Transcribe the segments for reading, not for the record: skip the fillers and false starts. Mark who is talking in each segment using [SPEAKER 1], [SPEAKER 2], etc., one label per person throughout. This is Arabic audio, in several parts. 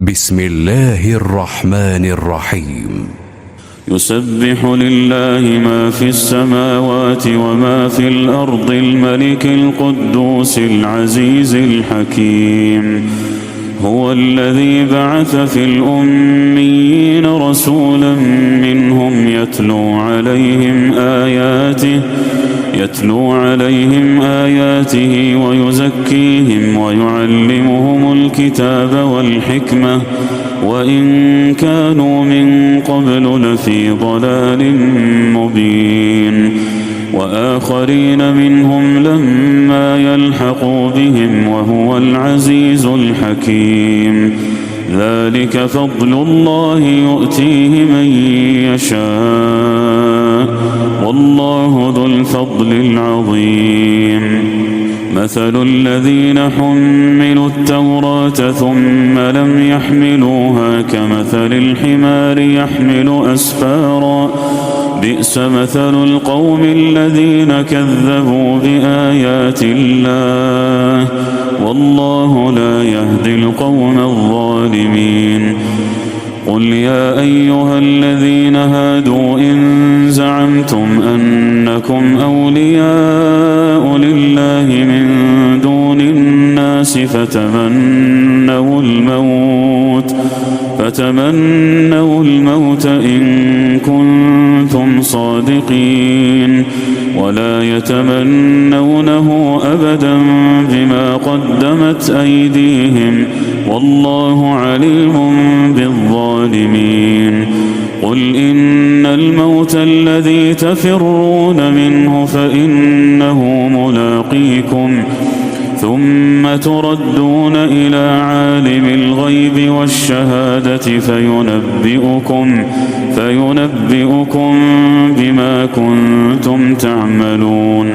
[SPEAKER 1] بسم الله الرحمن الرحيم.
[SPEAKER 2] يسبح لله ما في السماوات وما في الأرض الملك القدوس العزيز الحكيم. هو الذي بعث في الأميين رسولا منهم يتلو عليهم آياته ويزكيهم ويعلمهم الكتاب والحكمة وإن كانوا من قبل لفي ضلال مبين. وآخرين منهم لما يلحقوا بهم وهو العزيز الحكيم. ذلك فضل الله يؤتيه من يشاء والله ذو الفضل العظيم. مثل الذين حملوا التوراة ثم لم يحملوها كمثل الحمار يحمل أسفارا بئس مثل القوم الذين كذبوا بآيات الله والله لا يهدي القوم الظالمين. قل يا أيها الذين هادوا إن زعمتم أنكم أولياء لله من دون الناس فتمنوا الموت إن كنتم صادقين ولا يتمنونه أبدا بما قدمت أيديهم والله عليم بالظالمين. قل إن الموت الذي تفرون منه فإنه ملاقيكم ثم تردون إلى عالم الغيب والشهادة فينبئكم بما كنتم تعملون.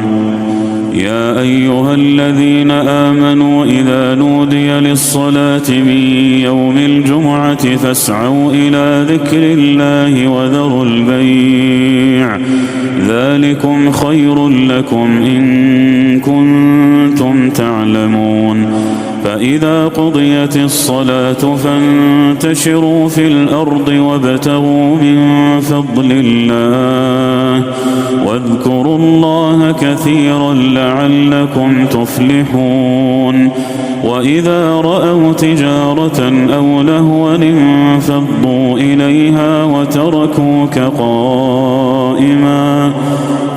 [SPEAKER 2] يا أيها الذين آمنوا إذا نودي للصلاة من يوم الجمعة فاسعوا إلى ذكر الله وذروا البيع ذلكم خير لكم إن كنتم تعلمون. فإذا قضيت الصلاة فانتشروا في الأرض وابتغوا من فضل الله واذكروا الله كثيرا لعلكم تفلحون. وإذا رأوا تجارة أو لهوا انفضوا إليها وتركوك قائما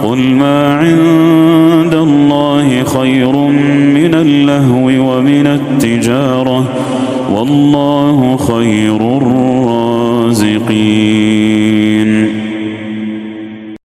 [SPEAKER 2] قل ما عند الله خير من اللهو ومن التجارة والله خير الرازقين.